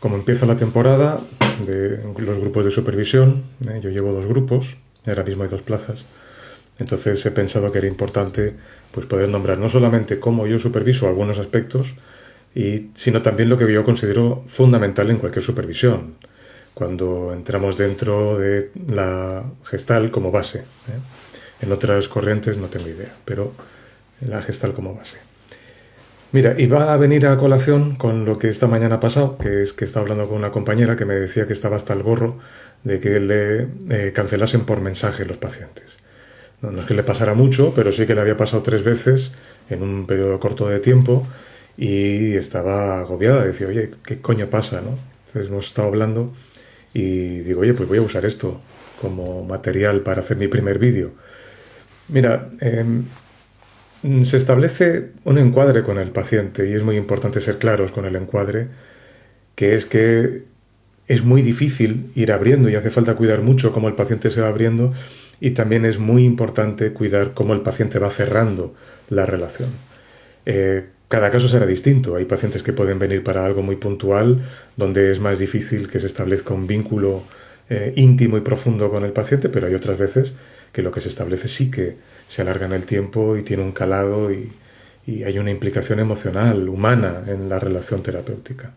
como empieza la temporada de los grupos de supervisión, yo llevo 2 grupos, ahora mismo hay 2 plazas, entonces he pensado que era importante pues, poder nombrar no solamente cómo yo superviso algunos aspectos, sino también lo que yo considero fundamental en cualquier supervisión, cuando entramos dentro de la Gestalt como base. En otras corrientes no tengo idea, pero la Gestalt como base. Mira, y va a venir a colación con lo que esta mañana ha pasado, que es que estaba hablando con una compañera que me decía que estaba hasta el gorro de que le cancelasen por mensaje los pacientes. No es que le pasara mucho, pero sí que le había pasado 3 veces en un periodo corto de tiempo y estaba agobiada. Decía, oye, ¿qué coño pasa, no? Entonces hemos estado hablando y digo, oye, pues voy a usar esto como material para hacer mi primer vídeo. Mira, se establece un encuadre con el paciente y es muy importante ser claros con el encuadre, que es muy difícil ir abriendo y hace falta cuidar mucho cómo el paciente se va abriendo y también es muy importante cuidar cómo el paciente va cerrando la relación. Cada caso será distinto. Hay pacientes que pueden venir para algo muy puntual, donde es más difícil que se establezca un vínculo íntimo y profundo con el paciente, pero hay otras veces que lo que se establece sí que se alarga en el tiempo y tiene un calado y hay una implicación emocional, humana en la relación terapéutica.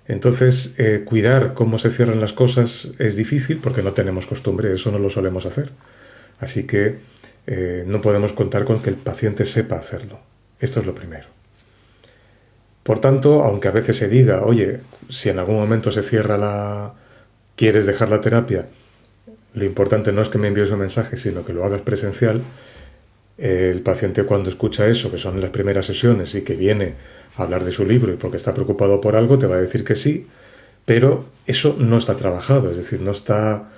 Entonces, cuidar cómo se cierran las cosas es difícil porque no tenemos costumbre, eso no lo solemos hacer. Así que no podemos contar con que el paciente sepa hacerlo. Esto es lo primero. Por tanto, aunque a veces se diga, oye, si en algún momento se cierra quieres dejar la terapia, lo importante no es que me envíes un mensaje, sino que lo hagas presencial. El paciente cuando escucha eso, que son las primeras sesiones y que viene a hablar de su libro y porque está preocupado por algo, te va a decir que sí, pero eso no está trabajado, es decir, no está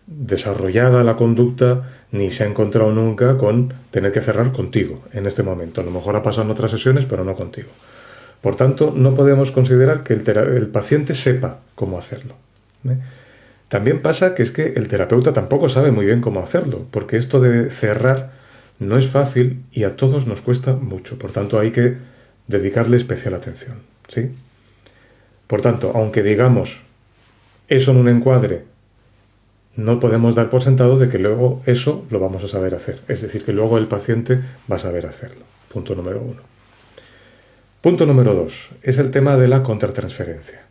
desarrollada la conducta ni se ha encontrado nunca con tener que cerrar contigo en este momento. A lo mejor ha pasado en otras sesiones, pero no contigo. Por tanto, no podemos considerar que el paciente sepa cómo hacerlo. También pasa que es que el terapeuta tampoco sabe muy bien cómo hacerlo, porque esto de cerrar no es fácil y a todos nos cuesta mucho. Por tanto, hay que dedicarle especial atención, ¿sí? Por tanto, aunque digamos eso en un encuadre, no podemos dar por sentado de que luego eso lo vamos a saber hacer. Es decir, que luego el paciente va a saber hacerlo. Punto número 1. Punto número 2. Es el tema de la contratransferencia.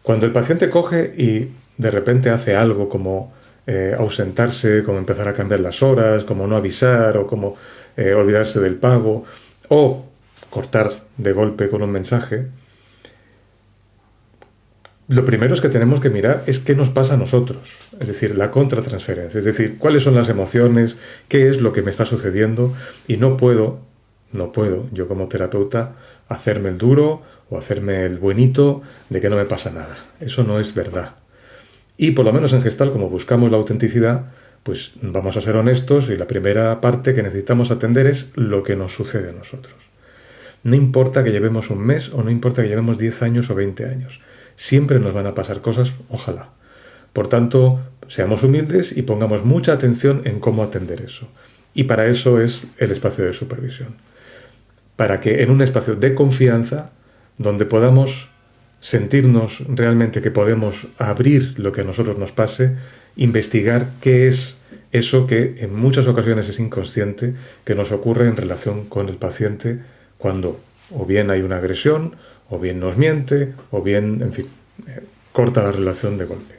Cuando el paciente coge y de repente hace algo como ausentarse, como empezar a cambiar las horas, como no avisar o como olvidarse del pago o cortar de golpe con un mensaje, lo primero es que tenemos que mirar es qué nos pasa a nosotros, es decir, la contratransferencia, es decir, cuáles son las emociones, qué es lo que me está sucediendo y no puedo yo como terapeuta hacerme el duro o hacerme el buenito de que no me pasa nada. Eso no es verdad. Y por lo menos en Gestalt, como buscamos la autenticidad, pues vamos a ser honestos y la primera parte que necesitamos atender es lo que nos sucede a nosotros. No importa que llevemos un mes o no importa que llevemos 10 años o 20 años. Siempre nos van a pasar cosas, ojalá. Por tanto, seamos humildes y pongamos mucha atención en cómo atender eso. Y para eso es el espacio de supervisión. Para que en un espacio de confianza, donde podamos sentirnos realmente que podemos abrir lo que a nosotros nos pase, investigar qué es eso que en muchas ocasiones es inconsciente, que nos ocurre en relación con el paciente cuando o bien hay una agresión, o bien nos miente, o bien, en fin, corta la relación de golpe.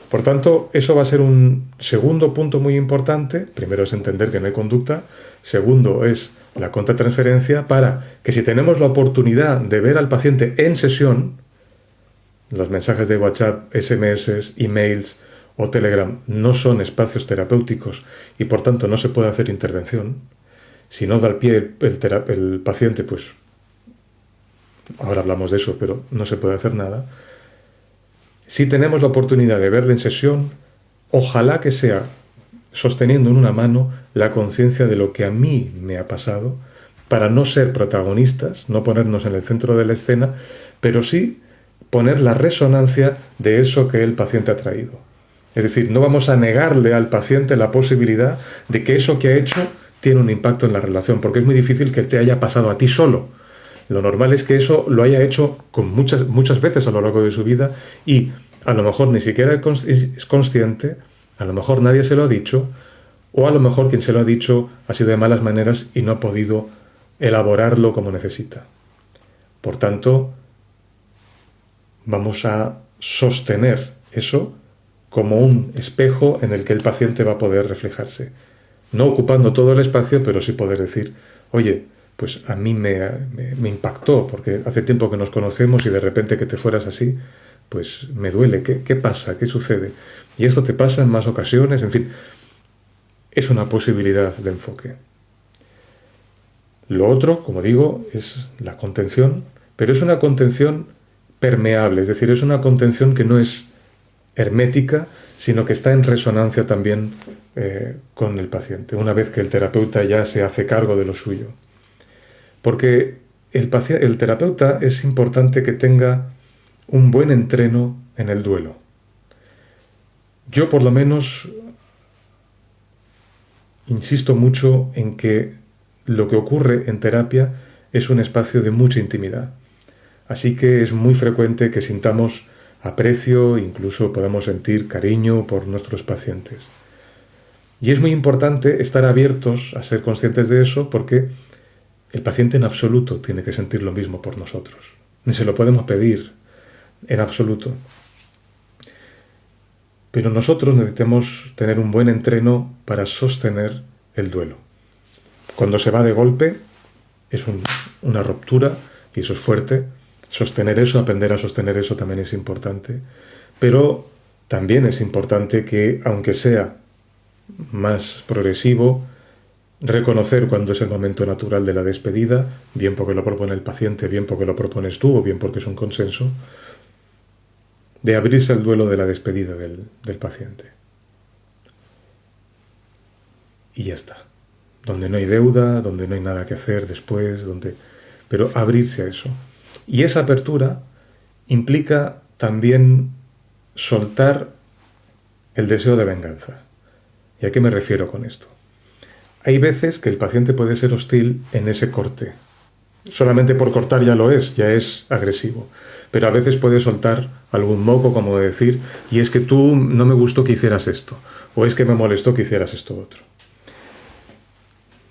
Por tanto, eso va a ser un segundo punto muy importante. Primero es entender que no hay conducta. Segundo es la contratransferencia para que si tenemos la oportunidad de ver al paciente en sesión, los mensajes de WhatsApp, SMS, emails o Telegram no son espacios terapéuticos y por tanto no se puede hacer intervención. Si no da el pie el paciente, pues ahora hablamos de eso, pero no se puede hacer nada. Si tenemos la oportunidad de verle en sesión, ojalá que sea sosteniendo en una mano la conciencia de lo que a mí me ha pasado, para no ser protagonistas, no ponernos en el centro de la escena, pero sí poner la resonancia de eso que el paciente ha traído. Es decir, no vamos a negarle al paciente la posibilidad de que eso que ha hecho tiene un impacto en la relación, porque es muy difícil que te haya pasado a ti solo. Lo normal es que eso lo haya hecho con muchas veces a lo largo de su vida y a lo mejor ni siquiera es consciente, a lo mejor nadie se lo ha dicho, o a lo mejor quien se lo ha dicho ha sido de malas maneras y no ha podido elaborarlo como necesita. Por tanto, vamos a sostener eso como un espejo en el que el paciente va a poder reflejarse. No ocupando todo el espacio, pero sí poder decir, oye, pues a mí me impactó, porque hace tiempo que nos conocemos y de repente que te fueras así, pues me duele. ¿Qué pasa? ¿Qué sucede? Y esto te pasa en más ocasiones, en fin, es una posibilidad de enfoque. Lo otro, como digo, es la contención, pero es una contención permeable, es decir, es una contención que no es hermética, sino que está en resonancia también con el paciente, una vez que el terapeuta ya se hace cargo de lo suyo. Porque el terapeuta es importante que tenga un buen entreno en el duelo. Yo por lo menos insisto mucho en que lo que ocurre en terapia es un espacio de mucha intimidad. Así que es muy frecuente que sintamos aprecio, incluso podamos sentir cariño por nuestros pacientes. Y es muy importante estar abiertos a ser conscientes de eso porque el paciente en absoluto tiene que sentir lo mismo por nosotros. Ni se lo podemos pedir en absoluto. Pero nosotros necesitamos tener un buen entreno para sostener el duelo. Cuando se va de golpe es una ruptura y eso es fuerte. Sostener eso, aprender a sostener eso también es importante. Pero también es importante que, aunque sea más progresivo, reconocer cuando es el momento natural de la despedida, bien porque lo propone el paciente, bien porque lo propones tú o bien porque es un consenso, de abrirse al duelo de la despedida del paciente. Y ya está. Donde no hay deuda, donde no hay nada que hacer después, pero abrirse a eso. Y esa apertura implica también soltar el deseo de venganza. ¿Y a qué me refiero con esto? Hay veces que el paciente puede ser hostil en ese corte. Solamente por cortar ya es agresivo. Pero a veces puede soltar algún moco como decir, y es que tú no me gustó que hicieras esto, o es que me molestó que hicieras esto otro.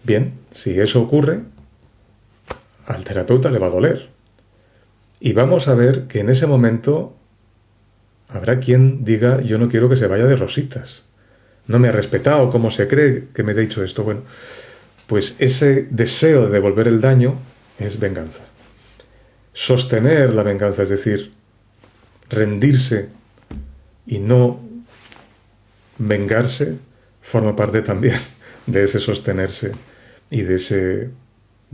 Bien, si eso ocurre, al terapeuta le va a doler. Y vamos a ver que en ese momento habrá quien diga, yo no quiero que se vaya de rositas. No me ha respetado, ¿cómo se cree que me ha dicho esto? Bueno, pues ese deseo de devolver el daño es venganza. Sostener la venganza, es decir, rendirse y no vengarse, forma parte también de ese sostenerse y de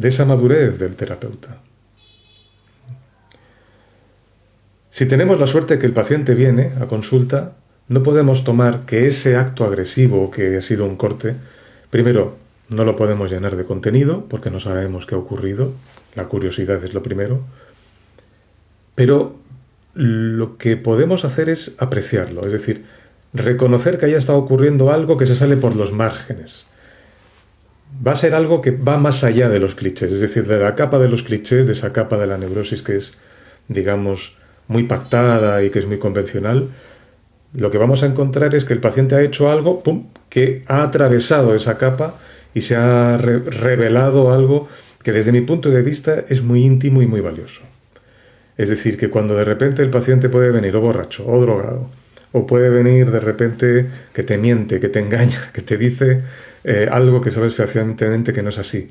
esa madurez del terapeuta. Si tenemos la suerte que el paciente viene a consulta, no podemos tomar que ese acto agresivo que ha sido un corte, primero, no lo podemos llenar de contenido porque no sabemos qué ha ocurrido, la curiosidad es lo primero, pero lo que podemos hacer es apreciarlo, es decir, reconocer que haya estado ocurriendo algo que se sale por los márgenes. Va a ser algo que va más allá de los clichés, es decir, de la capa de los clichés, de esa capa de la neurosis que es, digamos, muy pactada y que es muy convencional. Lo que vamos a encontrar es que el paciente ha hecho algo, que ha atravesado esa capa y se ha revelado algo que desde mi punto de vista es muy íntimo y muy valioso. Es decir, que cuando de repente el paciente puede venir o borracho o drogado, o puede venir de repente que te miente, que te engaña, que te dice algo que sabes fehacientemente que no es así,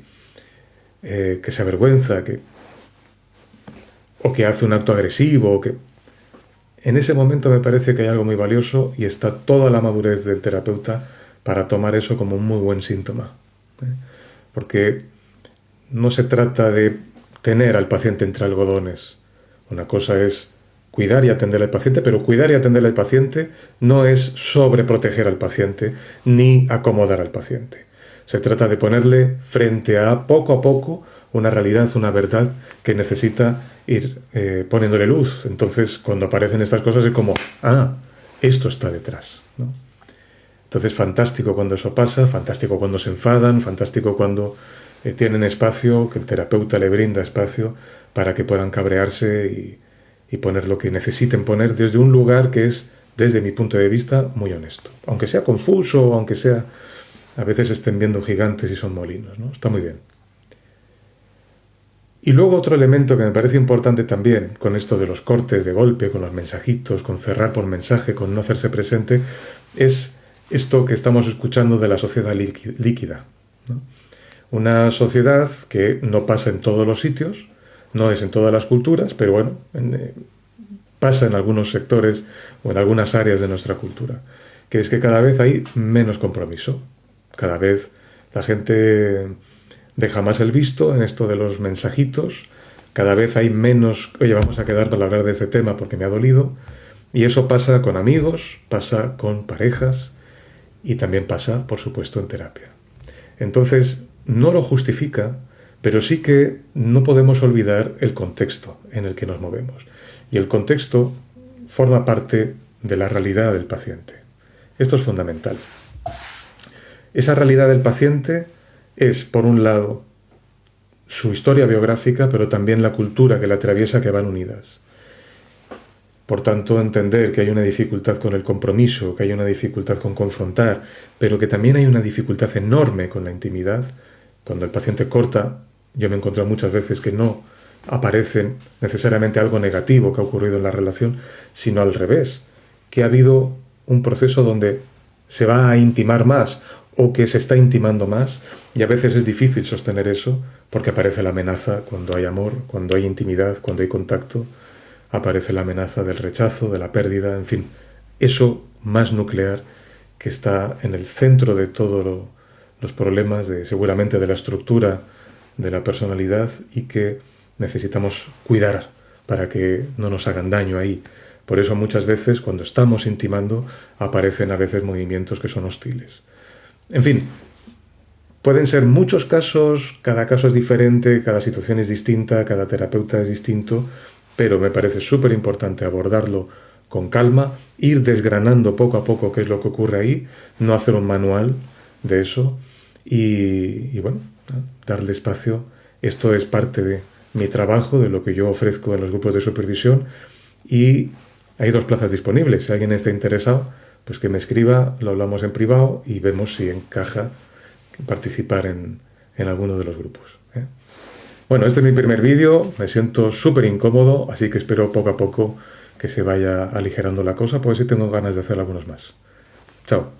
que se avergüenza, o que hace un acto agresivo, en ese momento me parece que hay algo muy valioso y está toda la madurez del terapeuta para tomar eso como un muy buen síntoma. Porque no se trata de tener al paciente entre algodones. Una cosa es cuidar y atender al paciente, pero cuidar y atender al paciente no es sobreproteger al paciente ni acomodar al paciente. Se trata de ponerle frente a poco una realidad, una verdad que necesita ir poniéndole luz. Entonces, cuando aparecen estas cosas es como, esto está detrás, ¿no? Entonces, fantástico cuando eso pasa, fantástico cuando se enfadan, fantástico cuando tienen espacio, que el terapeuta le brinda espacio para que puedan cabrearse y poner lo que necesiten poner desde un lugar que es, desde mi punto de vista, muy honesto. Aunque sea confuso, aunque sea, a veces estén viendo gigantes y son molinos, ¿no? Está muy bien. Y luego otro elemento que me parece importante también, con esto de los cortes de golpe, con los mensajitos, con cerrar por mensaje, con no hacerse presente, es esto que estamos escuchando de la sociedad líquida, ¿no? Una sociedad que no pasa en todos los sitios, no es en todas las culturas, pero bueno, pasa en algunos sectores o en algunas áreas de nuestra cultura, que es que cada vez hay menos compromiso, cada vez la gente deja más el visto en esto de los mensajitos, cada vez hay menos, oye, vamos a quedar para hablar de este tema porque me ha dolido, y eso pasa con amigos, pasa con parejas y también pasa, por supuesto, en terapia. Entonces, no lo justifica, pero sí que no podemos olvidar el contexto en el que nos movemos. Y el contexto forma parte de la realidad del paciente. Esto es fundamental. Esa realidad del paciente es, por un lado, su historia biográfica, pero también la cultura que la atraviesa, que van unidas. Por tanto, entender que hay una dificultad con el compromiso, que hay una dificultad con confrontar, pero que también hay una dificultad enorme con la intimidad. Cuando el paciente corta, yo me he encontrado muchas veces que no aparece necesariamente algo negativo que ha ocurrido en la relación, sino al revés, que ha habido un proceso donde se va a intimar más o que se está intimando más, y a veces es difícil sostener eso porque aparece la amenaza cuando hay amor, cuando hay intimidad, cuando hay contacto, aparece la amenaza del rechazo, de la pérdida, en fin, eso más nuclear que está en el centro de todos los problemas, seguramente de la estructura de la personalidad, y que necesitamos cuidar para que no nos hagan daño ahí. Por eso muchas veces cuando estamos intimando aparecen a veces movimientos que son hostiles. En fin, pueden ser muchos casos, cada caso es diferente, cada situación es distinta, cada terapeuta es distinto, pero me parece súper importante abordarlo con calma, ir desgranando poco a poco qué es lo que ocurre ahí, no hacer un manual de eso y bueno, darle espacio. Esto es parte de mi trabajo, de lo que yo ofrezco en los grupos de supervisión, y hay 2 plazas disponibles. Si alguien está interesado, pues que me escriba, lo hablamos en privado y vemos si encaja participar en alguno de los grupos, ¿eh? Bueno, este es mi primer vídeo, me siento súper incómodo, así que espero poco a poco que se vaya aligerando la cosa, porque sí tengo ganas de hacer algunos más. Chao.